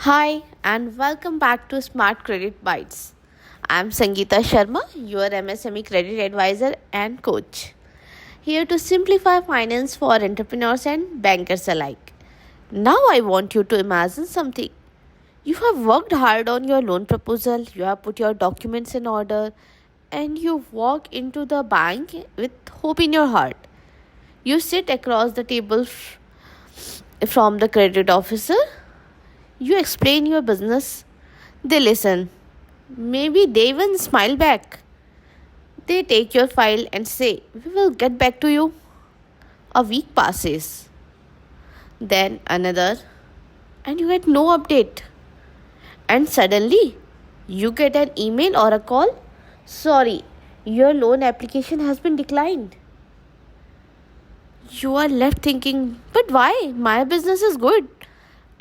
Hi, and welcome back to Smart Credit Bytes. I'm Sangeeta Sharma, your MSME credit advisor and coach, here to simplify finance for entrepreneurs and bankers alike. Now, I want you to imagine something. You have worked hard on your loan proposal, you have put your documents in order, and you walk into the bank with hope in your heart. You sit across the table from the credit officer. You explain your business, they listen. Maybe they even smile back. They take your file and say, "We will get back to you." A week passes, then another, and you get no update. And suddenly, you get an email or a call. "Sorry, your loan application has been declined." You are left thinking, "But why? My business is good.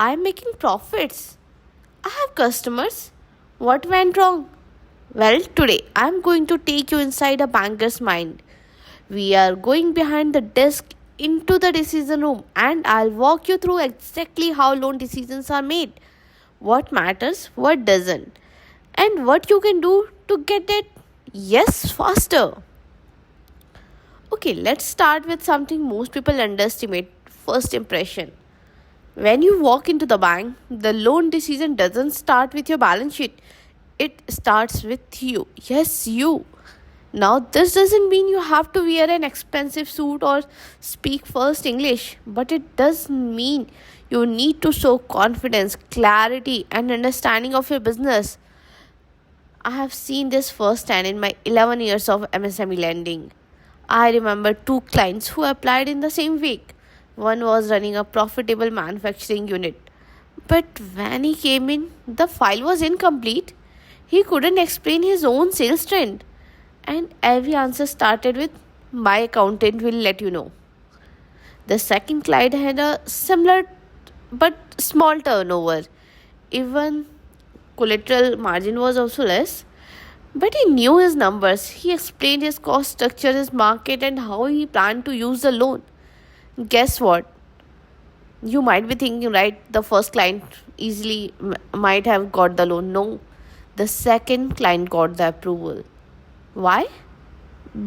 I'm making profits. I have customers. What went wrong?" Well, today I'm going to take you inside a banker's mind. We are going behind the desk into the decision room, and I'll walk you through exactly how loan decisions are made, what matters, what doesn't, and what you can do to get it yes faster. Okay, let's start with something most people underestimate: first impression. When you walk into the bank, the loan decision doesn't start with your balance sheet. It starts with you. Yes, you. Now, this doesn't mean you have to wear an expensive suit or speak first English, but it does mean you need to show confidence, clarity, and understanding of your business. I have seen this firsthand in my 11 years of MSME lending. I remember two clients who applied in the same week. One was running a profitable manufacturing unit. But when he came in, the file was incomplete. He couldn't explain his own sales trend. And every answer started with, "My accountant will let you know." The second client had a similar but small turnover. Even collateral margin was also less. But he knew his numbers. He explained his cost structure, his market, and how he planned to use the loan. Guess what? You might be thinking, right, the first client easily might have got the loan. No, the second client got the approval. Why?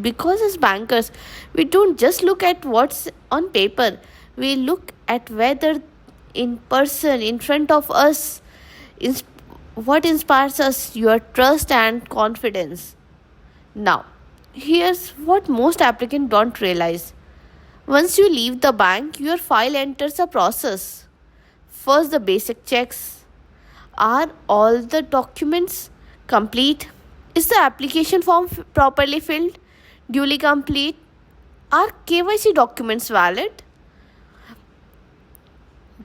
Because as bankers, we don't just look at what's on paper, we look at whether in person, in front of us, what inspires us, your trust and confidence. Now, here's what most applicants don't realize. Once you leave the bank, your file enters a process. First, the basic checks. Are all the documents complete? Is the application form properly filled? Duly complete? Are KYC documents valid?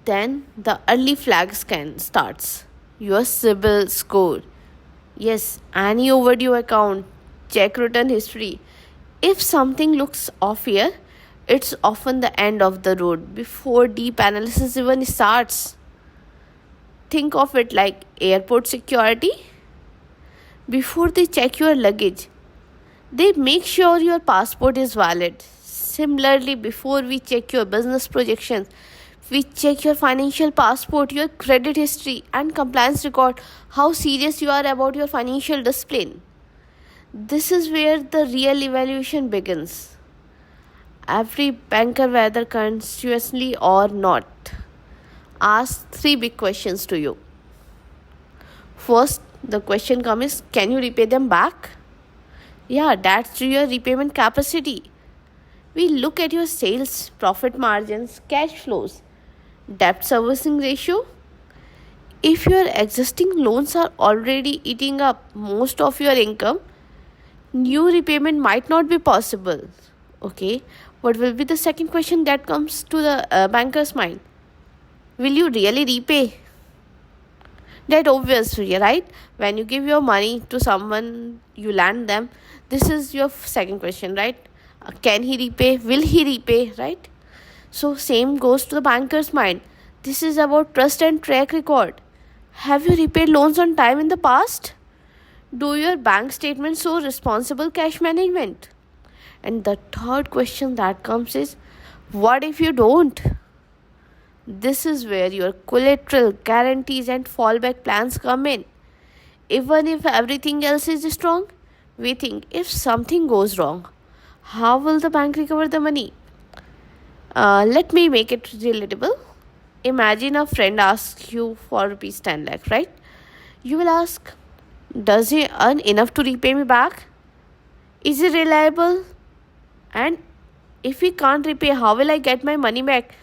Then the early flag scan starts. Your CIBIL score. Yes, any overdue account. Check return history. If something looks off here, it's often the end of the road before deep analysis even starts. Think of it like airport security. Before they check your luggage, they make sure your passport is valid. Similarly, before we check your business projections, we check your financial passport, your credit history, and compliance record, how serious you are about your financial discipline. This is where the real evaluation begins. Every banker, whether consciously or not, asks three big questions to you. First, the question comes is, can you repay them back? Yeah, that's your repayment capacity. We look at your sales, profit margins, cash flows, debt servicing ratio. If your existing loans are already eating up most of your income, new repayment might not be possible. Okay, what will be the second question that comes to the banker's mind? Will you really repay? That obvious, right? When you give your money to someone, you lend them. This is your second question, right? Can he repay? Will he repay? Right? So same goes to the banker's mind. This is about trust and track record. Have you repaid loans on time in the past? Do your bank statements show responsible cash management? And the third question that comes is, what if you don't? This is where your collateral, guarantees, and fallback plans come in. Even if everything else is strong, we think if something goes wrong, how will the bank recover the money? Let me make it relatable. Imagine a friend asks you for rupees 10 lakh, right? You will ask, does he earn enough to repay me back? Is he reliable? And if he can't repay, how will I get my money back?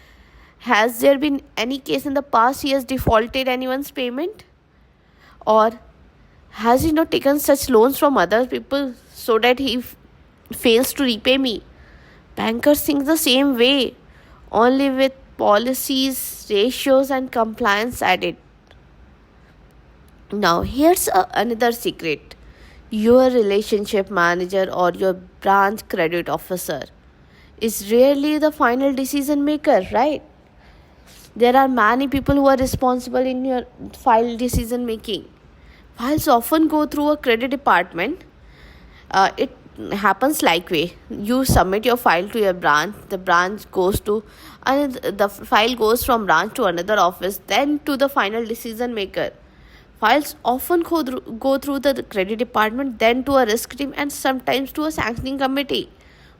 Has there been any case in the past he has defaulted anyone's payment? Or has he not taken such loans from other people so that he fails to repay me? Bankers think the same way, only with policies, ratios, and compliance added. Now, here's another secret: your relationship manager or your branch credit officer is rarely the final decision maker, right? There are many people who are responsible in your file decision making. Files often go through a credit department. It happens like way: you submit your file to your branch, the branch goes to, and the file goes from branch to another office, then to the final decision maker. Files often go through the credit department, then to a risk team, and sometimes to a sanctioning committee.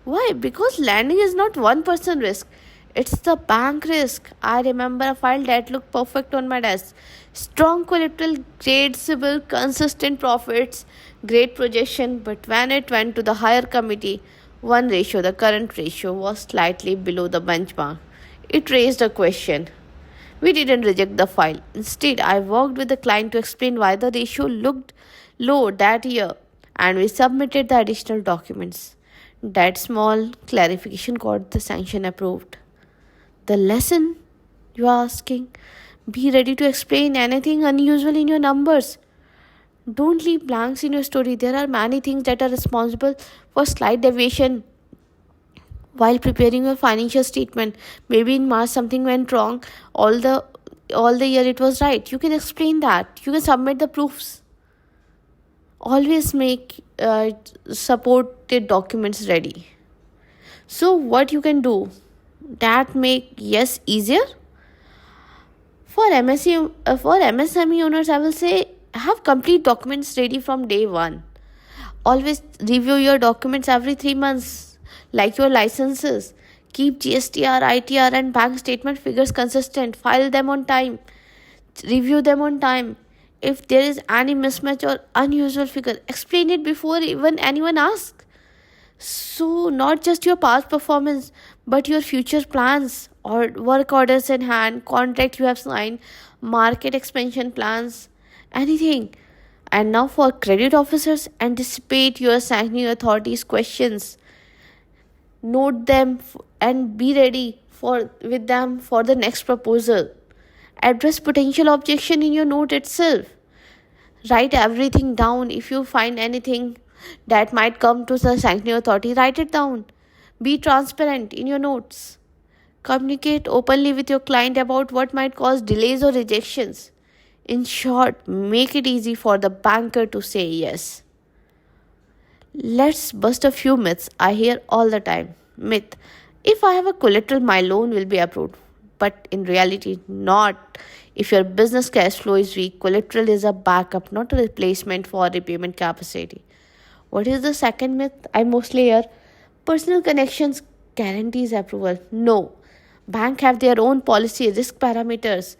Why? Because lending is not one person risk, it's the bank risk. I remember a file that looked perfect on my desk: strong collateral, great CIBIL, consistent profits, great projection. But when it went to the higher committee, one ratio, the current ratio, was slightly below the benchmark. It raised a question. We didn't reject the file. Instead, I worked with the client to explain why the ratio looked low that year, and we submitted the additional documents. That small clarification got the sanction approved. The lesson, you are asking: be ready to explain anything unusual in your numbers. Don't leave blanks in your story. There are many things that are responsible for slight deviation while preparing your financial statement. Maybe in March something went wrong. All the year it was right. You can explain that. You can submit the proofs. Always make supported documents ready. So what you can do that make yes easier for MSME owners, I will say have complete documents ready from day one. Always review your documents every 3 months, like your licenses. Keep GSTR, ITR, and bank statement figures consistent. File them on time. Review them on time. If there is any mismatch or unusual figure, explain it before even anyone asks. So, not just your past performance, but your future plans or work orders in hand, contract you have signed, market expansion plans, anything. And now for credit officers, anticipate your sanctioning authorities' questions. Note them and be ready for with them for the next proposal. Address potential objection in your note itself. Write everything down. If you find anything that might come to the sanctioning authority, write it down. Be transparent in your notes. Communicate openly with your client about what might cause delays or rejections. In short, make it easy for the banker to say yes. Let's bust a few myths I hear all the time. Myth: if I have a collateral, my loan will be approved. But in reality, not. If your business cash flow is weak, collateral is a backup, not a replacement for repayment capacity. What is the second myth I mostly hear? Personal connections guarantees approval. No. Bank have their own policy risk parameters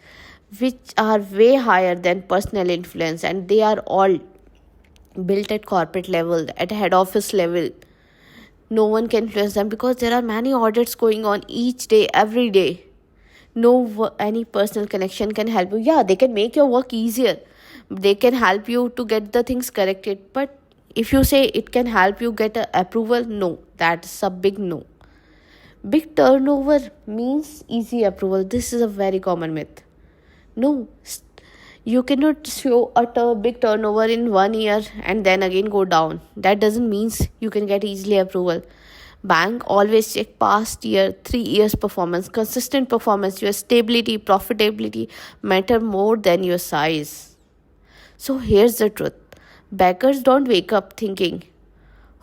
which are way higher than personal influence, and they are all built at corporate level, at head office level. No one can influence them because there are many audits going on each day, every day. No any personal connection can help you. Yeah, they can make your work easier. They can help you to get the things corrected. But if you say it can help you get a approval, no, that's a big no. Big turnover means easy approval. This is a very common myth. No, you cannot show a big turnover in 1 year and then again go down. That doesn't mean you can get easily approval. Bank always check past year, 3 years performance, consistent performance. Your stability, profitability matter more than your size. So here's the truth: bankers don't wake up thinking,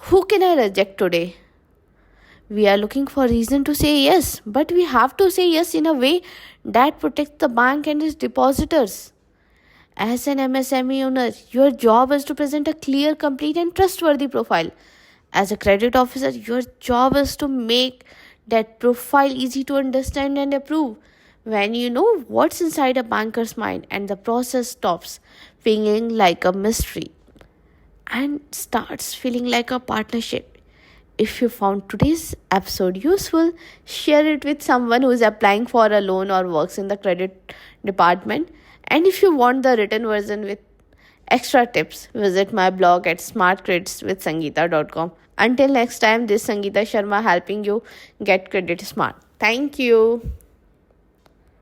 "Who can I reject today?" We are looking for reason to say yes, but we have to say yes in a way that protects the bank and its depositors. As an MSME owner, your job is to present a clear, complete, and trustworthy profile. As a credit officer, your job is to make that profile easy to understand and approve. When you know what's inside a banker's mind and the process stops feeling like a mystery and starts feeling like a partnership. If you found today's episode useful, share it with someone who is applying for a loan or works in the credit department. And if you want the written version with extra tips, visit my blog at smartcreditswithsangeeta.com. Until next time, this is Sangeeta Sharma helping you get credit smart. Thank you.